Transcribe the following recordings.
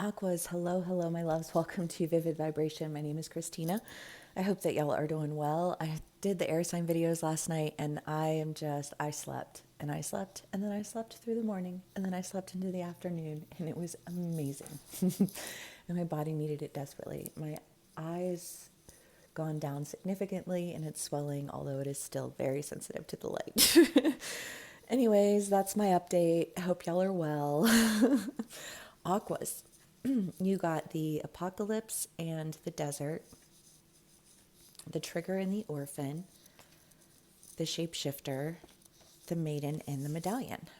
Aquas, hello, hello, my loves. Welcome to Vivid Vibration. My name is Christina. I hope that y'all are doing well. I did the air sign videos last night and I slept and I slept and then I slept through the morning and then I slept into the afternoon and it was amazing. And my body needed it desperately. My eyes gone down significantly and it's swelling, although it is still very sensitive to the light. Anyways, that's my update. I hope y'all are well. Aquas. You got the apocalypse and the desert, the trigger and the orphan, the shapeshifter, the maiden, and the medallion.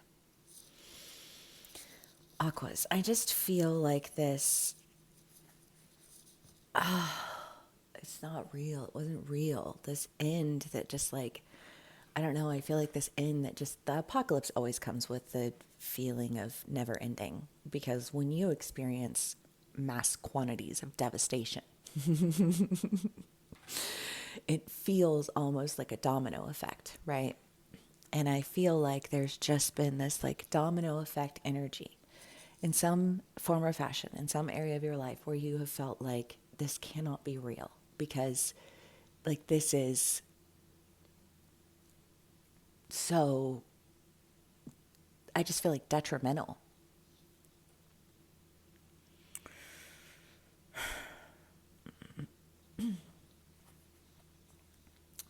Aquas, I just feel like this, it's not real. It wasn't real. This end that just like, I don't know. I feel like this end that just, the apocalypse always comes with the feeling of never ending. Because when you experience mass quantities of devastation, it feels almost like a domino effect, right? And I feel like there's just been this like domino effect energy in some form or fashion, in some area of your life where you have felt like this cannot be real because like this is so, I just feel like detrimental.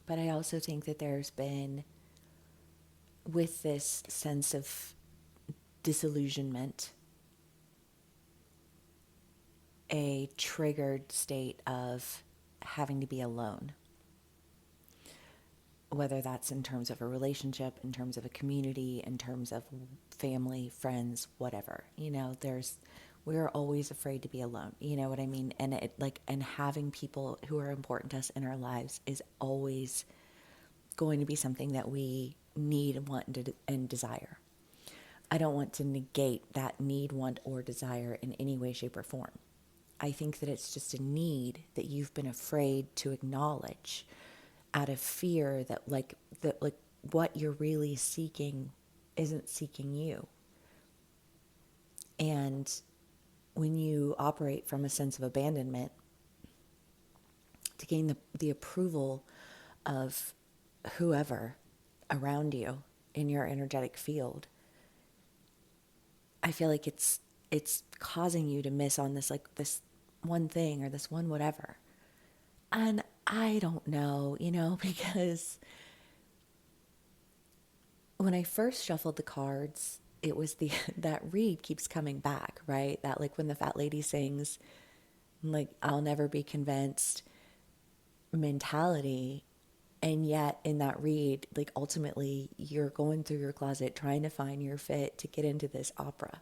But I also think that there's been, with this sense of disillusionment, a triggered state of having to be alone. Whether that's in terms of a relationship, in terms of a community, in terms of family, friends, whatever. We're always afraid to be alone. You know what I mean? And and having people who are important to us in our lives is always going to be something that we need and want and desire. I don't want to negate that need, want, or desire in any way, shape, or form. I think that it's just a need that you've been afraid to acknowledge out of fear that what you're really seeking isn't seeking you. And when you operate from a sense of abandonment to gain the approval of whoever around you in your energetic field, I feel like it's causing you to miss on this one thing or this one whatever. And I don't know, because when I first shuffled the cards, it was the that read keeps coming back, right? That like when the fat lady sings, like I'll never be convinced mentality. And yet in that read, like ultimately you're going through your closet trying to find your fit to get into this opera.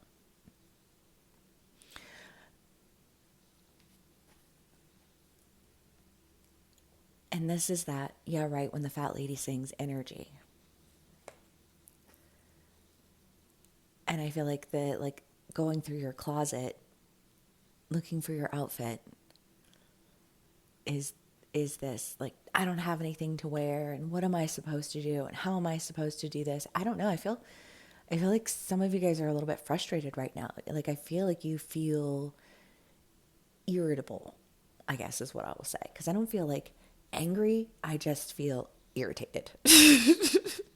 And this is that, yeah, right, when the fat lady sings energy. And I feel like going through your closet looking for your outfit is this like I don't have anything to wear and what am I supposed to do and how am I supposed to do this? I don't know. I feel like some of you guys are a little bit frustrated right now. Like I feel like you feel irritable, I guess is what I will say, because I don't feel like angry. I just feel irritated.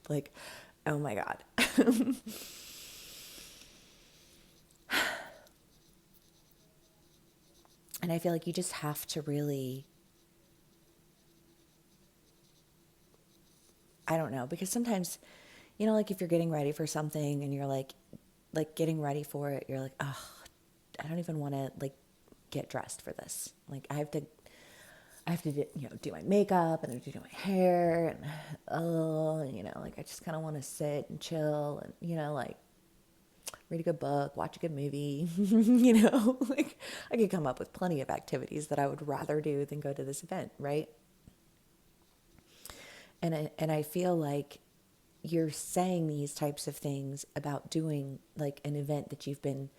Like, oh my god. And I feel like you just have to really, I don't know, because sometimes, like if you're getting ready for something and you're like getting ready for it, you're like, oh, I don't even want to like get dressed for this. Like I have to do my makeup and I have to do my hair and like I just kind of want to sit and chill and like read a good book, watch a good movie. Like I could come up with plenty of activities that I would rather do than go to this event, right? And I feel like you're saying these types of things about doing like an event that you've been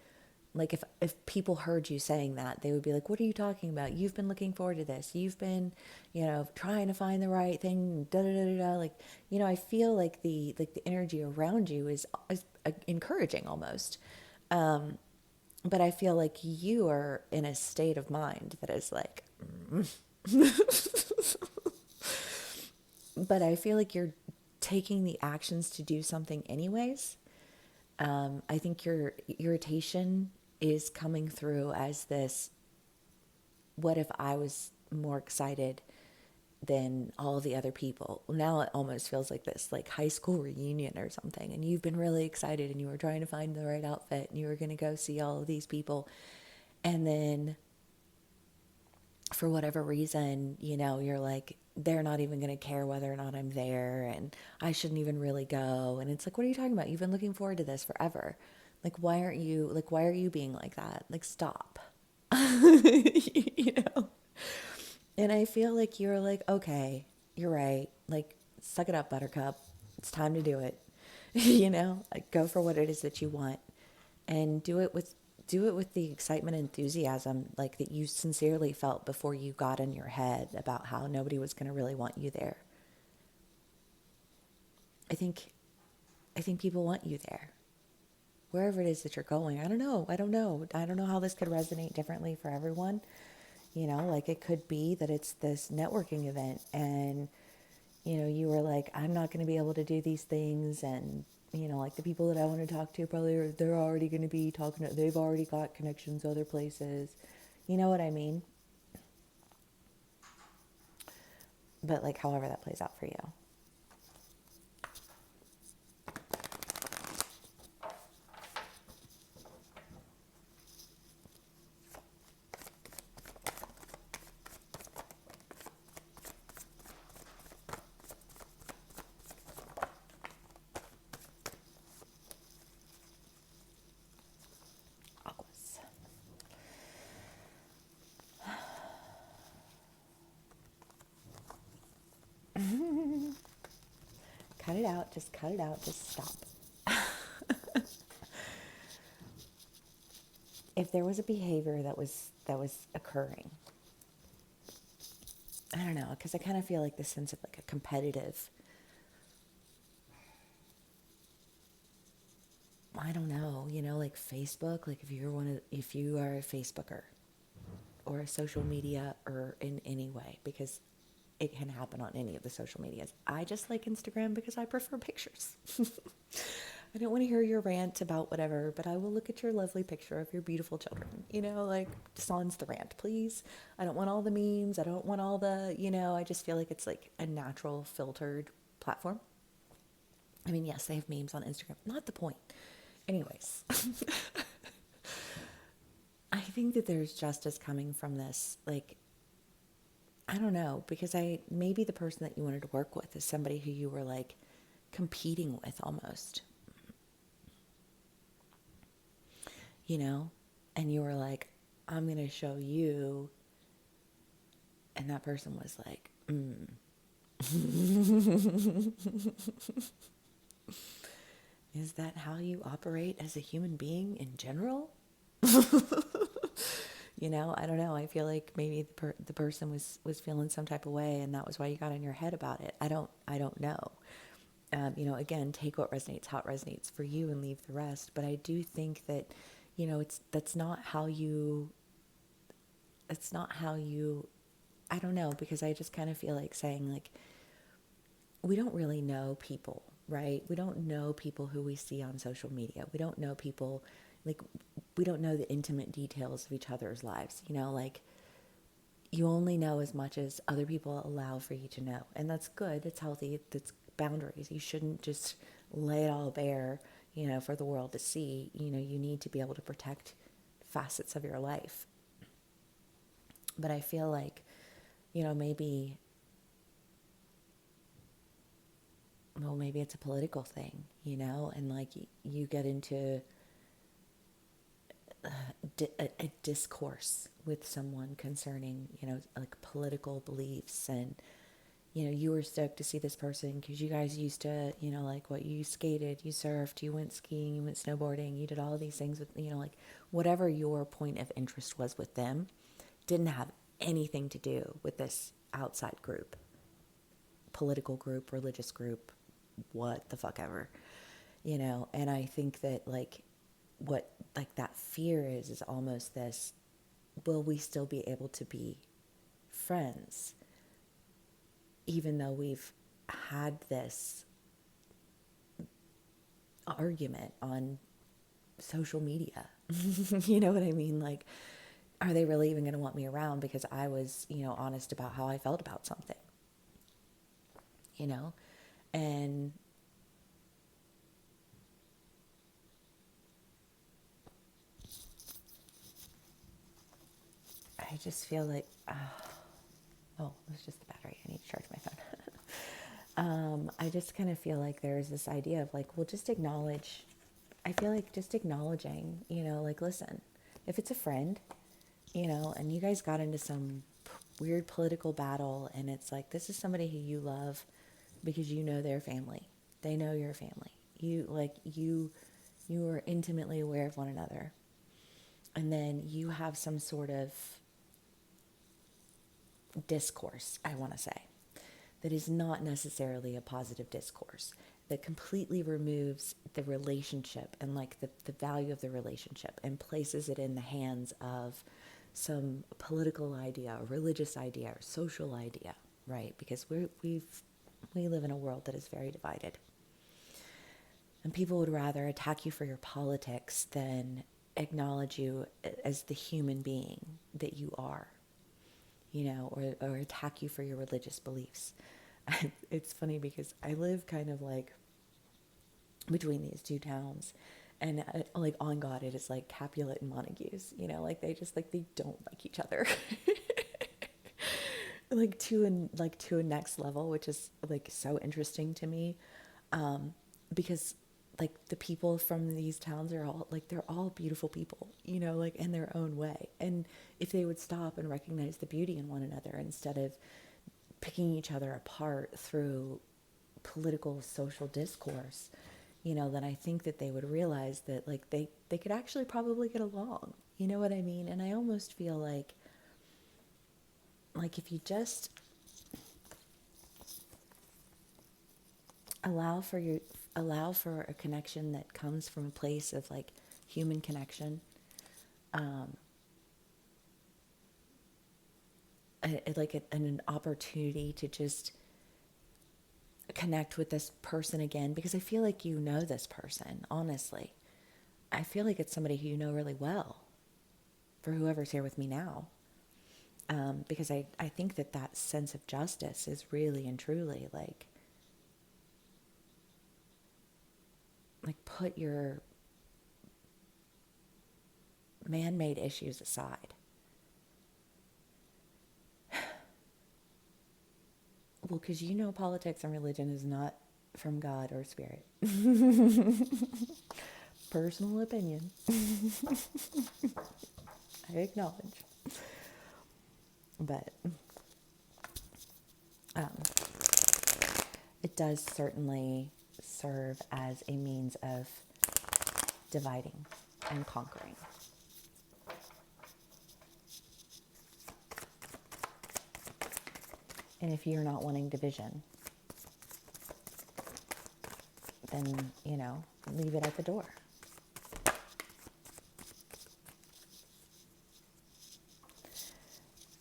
like if people heard you saying that, they would be like, what are you talking about? You've been looking forward to this. You've been, trying to find the right thing, da da da da da. Like, I feel like the energy around you is encouraging almost. But I feel like you are in a state of mind that is like, but I feel like you're taking the actions to do something anyways. I think your irritation is coming through as this, what if I was more excited than all the other people? Now it almost feels like this, like high school reunion or something, and you've been really excited and you were trying to find the right outfit and you were going to go see all of these people, and then for whatever reason, you're like, they're not even going to care whether or not I'm there, and I shouldn't even really go. And it's like, what are you talking about? You've been looking forward to this forever. Why are you being like that? Like, stop. you know? And I feel like you're like, okay, you're right. Like, suck it up, buttercup. It's time to do it. Like, go for what it is that you want, and do it with the excitement and enthusiasm like that you sincerely felt before you got in your head about how nobody was going to really want you there. I think I think people want you there. Wherever it is that you're going. I don't know. I don't know how this could resonate differently for everyone. Like it could be that it's this networking event and you were like, I'm not going to be able to do these things, and like the people that I want to talk to probably they're already going to be talking to, they've already got connections other places. You know what I mean? But like however that plays out for you. Aquas. Cut it out, just cut it out, just stop. If there was a behavior that was occurring, I don't know, because I kind of feel like the sense of like a competitive, I don't know, like Facebook, like if you are a Facebooker or a social media or in any way, because it can happen on any of the social medias. I just like Instagram because I prefer pictures. I don't want to hear your rant about whatever, but I will look at your lovely picture of your beautiful children. Like, sans the rant, please. I don't want all the memes. I don't want all the, I just feel like it's like a natural filtered platform. I mean, yes, they have memes on Instagram. Not the point. Anyways, I think that there's justice coming from this. Like, I don't know, because maybe the person that you wanted to work with is somebody who you were like competing with almost, and you were like, I'm going to show you. And that person was like, is that how you operate as a human being in general? I don't know. I feel like maybe the person was feeling some type of way, and that was why you got in your head about it. I don't know. Again, take what resonates, how it resonates for you, and leave the rest. But I do think that, that's not how you. It's not how you. I don't know, because I just kind of feel like saying like, we don't really know people, right? We don't know people who we see on social media. We don't know people, like, we don't know the intimate details of each other's lives, like, you only know as much as other people allow for you to know. And that's good, it's healthy, it's boundaries. You shouldn't just lay it all bare, for the world to see. You need to be able to protect facets of your life. But I feel like, maybe, well, maybe it's a political thing, and like you get into a discourse with someone concerning, like political beliefs, and, you were stoked to see this person because you guys used to, like what, you skated, you surfed, you went skiing, you went snowboarding, you did all of these things with, like whatever your point of interest was with them didn't have anything to do with this outside group, political group, religious group, what the fuck ever, and I think that like what like that fear is almost this, will we still be able to be friends even though we've had this argument on social media? You know what I mean? Like, are they really even going to want me around because I was, honest about how I felt about something, you know? And I just feel like, oh, it was just the battery. I need to charge my phone. I just kind of feel like there's this idea of like, well, just acknowledge. I feel like just acknowledging, like, listen, if it's a friend, and you guys got into some weird political battle, and it's like, this is somebody who you love because you know their family. They know your family. You are intimately aware of one another. And then you have some sort of discourse, I want to say, that is not necessarily a positive discourse, that completely removes the relationship and like the value of the relationship and places it in the hands of some political idea, or religious idea, or social idea, right? Because we live in a world that is very divided. And people would rather attack you for your politics than acknowledge you as the human being that you are, or attack you for your religious beliefs. It's funny because I live kind of like between these two towns, and like on God, it is like Capulet and Montagues, like they just like they don't like each other. like to a next level, which is like so interesting to me, because like the people from these towns are all like, they're all beautiful people, like in their own way. And if they would stop and recognize the beauty in one another instead of picking each other apart through political social discourse, then I think that they would realize that like they could actually probably get along. You know what I mean? And I almost feel like if you just allow for a connection that comes from a place of like human connection, an opportunity to just connect with this person again, because I feel like this person, honestly. I feel like it's somebody who you know really well, for whoever's here with me now. Because I think that sense of justice is really and truly like put your man-made issues aside. Well, because politics and religion is not from God or spirit. Personal opinion. I acknowledge. But it does certainly serve as a means of dividing and conquering. And if you're not wanting division, then, leave it at the door.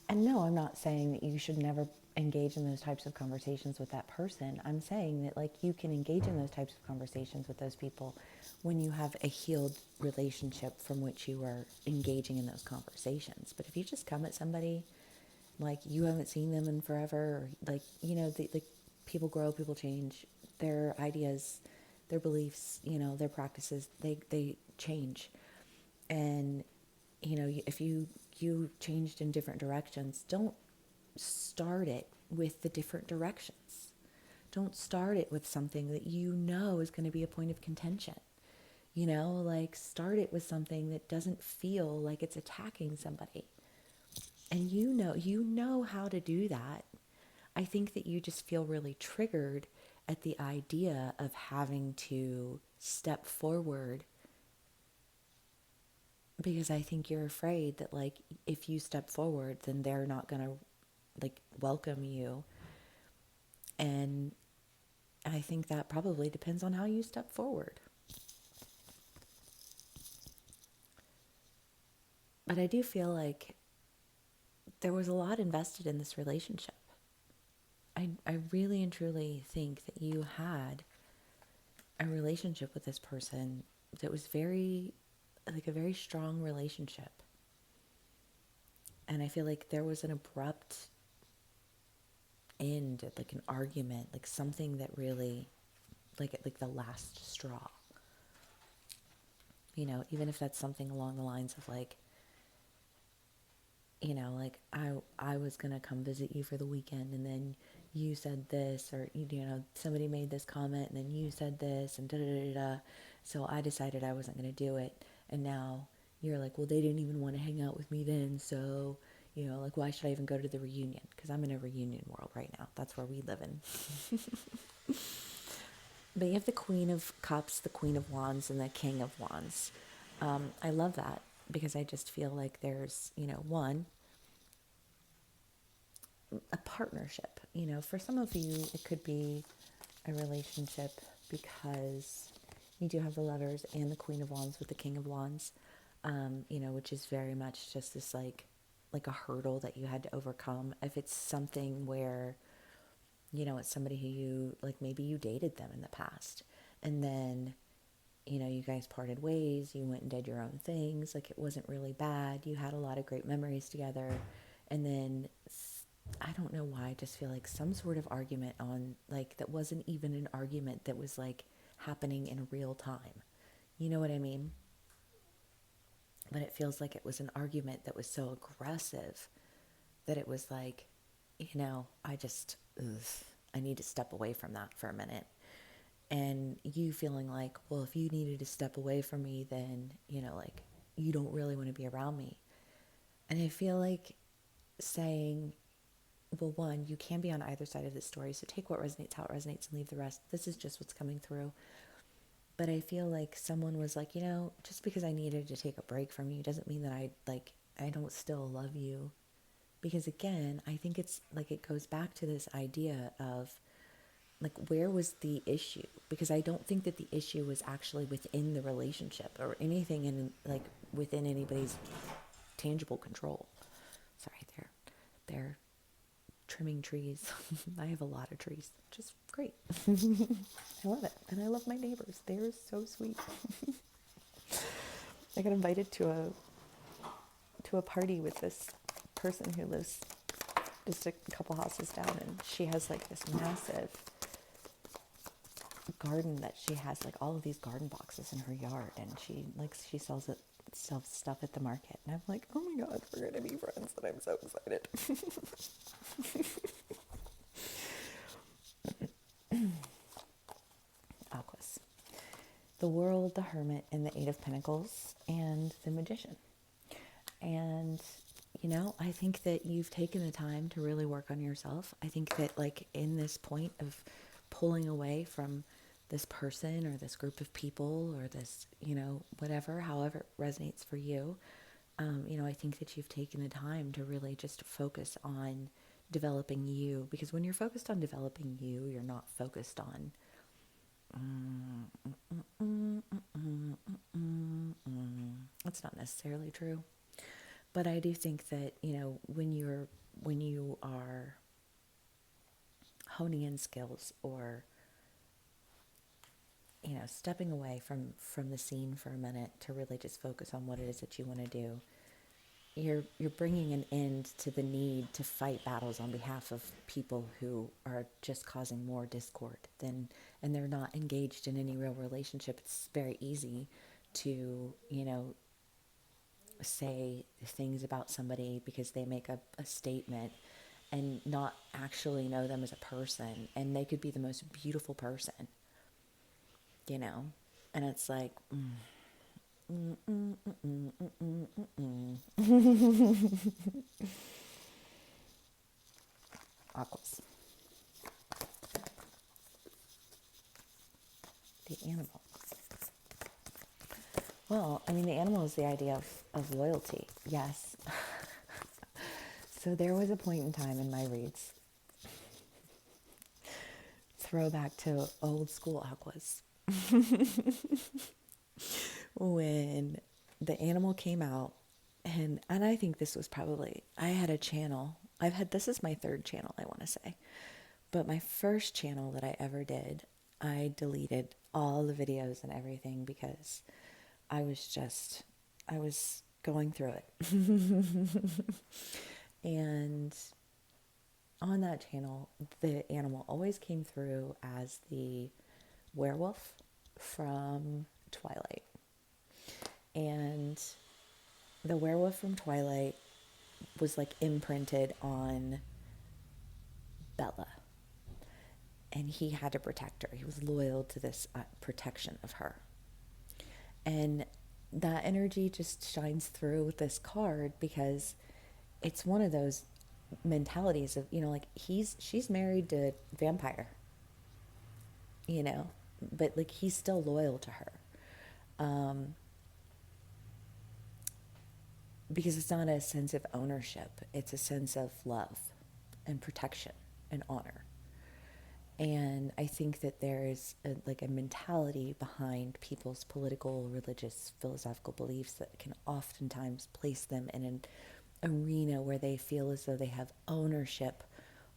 And no, I'm not saying that you should never engage in those types of conversations with that person. I'm saying that you can engage in those types of conversations with those people when you have a healed relationship from which you are engaging in those conversations. But if you just come at somebody like you haven't seen them in forever, or people grow, people change, their ideas, their beliefs, their practices, they change. And, if you changed in different directions, don't start it with the different directions. Don't start it with something that is going to be a point of contention. Start it with something that doesn't feel like it's attacking somebody. And you know how to do that. I think that you just feel really triggered at the idea of having to step forward, because I think you're afraid that if you step forward, then they're not going to welcome you. And I think that probably depends on how you step forward. But I do feel like there was a lot invested in this relationship. I really and truly think that you had a relationship with this person that was very, like a very strong relationship. And I feel like there was an abrupt end, like an argument, like something that really, like the last straw. You know, even if that's something along the lines of like, you know, like I was gonna come visit you for the weekend, and then you said this, or you know, somebody made this comment, and then you said this, and da da da da. So I decided I wasn't gonna do it, and now you're like, well, they didn't even want to hang out with me then, so you know, like, why should I even go to the reunion? Because I'm in a reunion world right now. That's where we live in. But you have the Queen of Cups, the Queen of Wands, and the King of Wands. I love that because I just feel like there's, you know, one, a partnership. You know, for some of you, it could be a relationship because you do have the Lovers and the Queen of Wands with the King of Wands, you know, which is very much just this like a hurdle that you had to overcome. If it's something where, you know, it's somebody who you, like maybe you dated them in the past and then, you know, you guys parted ways, you went and did your own things, like it wasn't really bad, you had a lot of great memories together, and then I don't know why, I just feel like some sort of argument on, like, that wasn't even an argument that was like happening in real time. You know what I mean? But it feels like it was an argument that was so aggressive that it was like, you know, I need to step away from that for a minute. And you feeling like, well, if you needed to step away from me, then, you know, like, you don't really want to be around me. And I feel like saying, well, one, you can be on either side of the story, so take what resonates, how it resonates, and leave the rest. This is just what's coming through. But I feel like someone was like, you know, just because I needed to take a break from you doesn't mean that I don't still love you. Because again, I think it's like it goes back to this idea of like, where was the issue? Because I don't think that the issue was actually within the relationship or anything in, like, within anybody's tangible control. Sorry, they're trimming trees. I have a lot of trees, which is great. I love it. And I love my neighbors. They're so sweet. I got invited to a party with this person who lives just a couple houses down, and she has like this massive garden that she has like all of these garden boxes in her yard, and she sells stuff at the market, and I'm like, oh my god, we're gonna be friends, and I'm so excited. Aquas, the World, the Hermit, and the Eight of Pentacles, and the Magician. And you know, I think that you've taken the time to really work on yourself. I think that, like, in this point of pulling away from this person or this group of people or this, you know, whatever, however it resonates for you, you know, I think that you've taken the time to really just focus on developing you. Because when you're focused on developing you, you're not focused on that's not necessarily true. But I do think that, you know, when you are honing in skills, or, you know, stepping away from the scene for a minute to really just focus on what it is that you want to do, you're bringing an end to the need to fight battles on behalf of people who are just causing more discord than, and they're not engaged in any real relationship. It's very easy to, you know, say things about somebody because they make a statement and not actually know them as a person, and they could be the most beautiful person, you know, and it's like Aquas, the animal. Well, I mean, the animal is the idea of loyalty, yes. So there was a point in time in my reads, throwback to old school Aquas, when the animal came out And I think this was probably, I had a channel. This is my third channel, I want to say. But my first channel that I ever did, I deleted all the videos and everything because I was going through it. And on that channel, the animal always came through as the werewolf from Twilight. And the werewolf from Twilight was like imprinted on Bella. And he had to protect her. He was loyal to this protection of her. And that energy just shines through with this card because it's one of those mentalities of, like she's married to vampire, but like he's still loyal to her. Because it's not a sense of ownership, it's a sense of love and protection and honor. And I think that there is a mentality behind people's political, religious, philosophical beliefs that can oftentimes place them in an arena where they feel as though they have ownership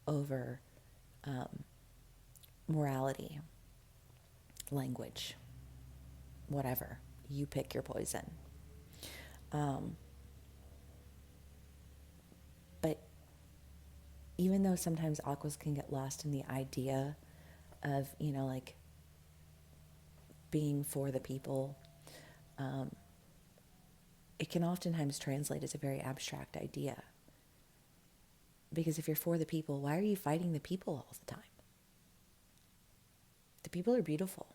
over morality, language, whatever. You pick your poison. But even though sometimes aquas can get lost in the idea of, being for the people, it can oftentimes translate as a very abstract idea. Because if you're for the people, why are you fighting the people all the time? The people are beautiful.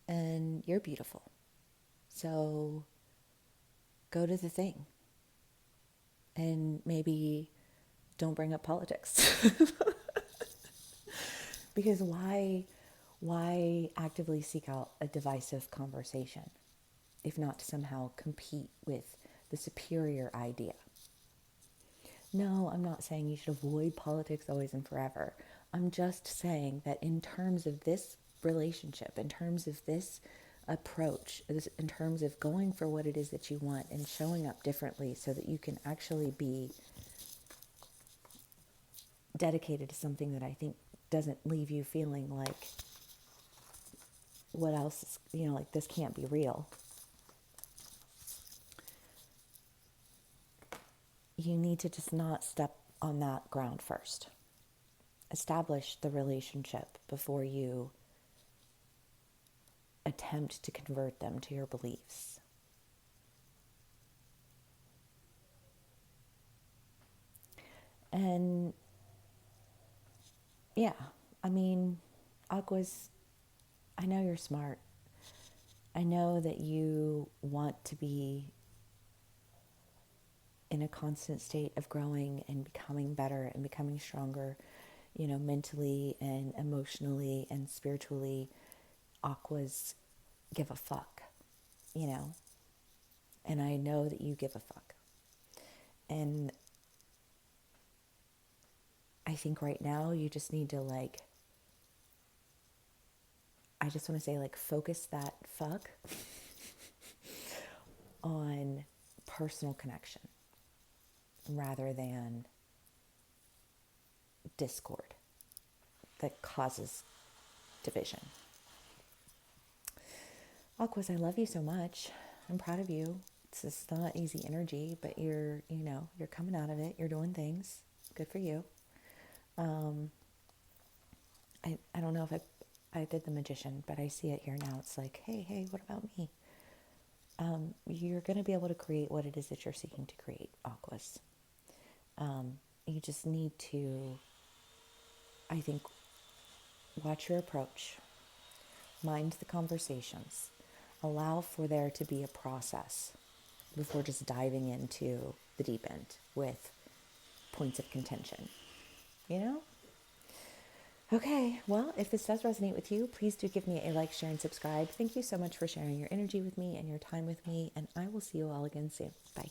And you're beautiful. So go to the thing. And maybe don't bring up politics. Because why actively seek out a divisive conversation if not to somehow compete with the superior idea? No, I'm not saying you should avoid politics always and forever. I'm just saying that in terms of this relationship, in terms of this approach, in terms of going for what it is that you want and showing up differently so that you can actually be dedicated to something that I think doesn't leave you feeling like, what else is, like this can't be real. You need to just not step on that ground first. Establish the relationship before you attempt to convert them to your beliefs. And yeah, Aquas, I know you're smart. I know that you want to be in a constant state of growing and becoming better and becoming stronger, mentally and emotionally and spiritually. Aquas give a fuck, and I know that you give a fuck. And I think right now you just need to I just want to say focus that fuck on personal connection rather than discord that causes division. Aquas, I love you so much. I'm proud of you. It's just not easy energy, but you're coming out of it. You're doing things. Good for you. I don't know if I did the magician, but I see it here now. It's like, hey, what about me? You're going to be able to create what it is that you're seeking to create, Aquas. You just need to, I think, watch your approach, mind the conversations, allow for there to be a process before just diving into the deep end with points of contention, Okay, well, if this does resonate with you, please do give me a like, share, and subscribe. Thank you so much for sharing your energy with me and your time with me, and I will see you all again soon. Bye.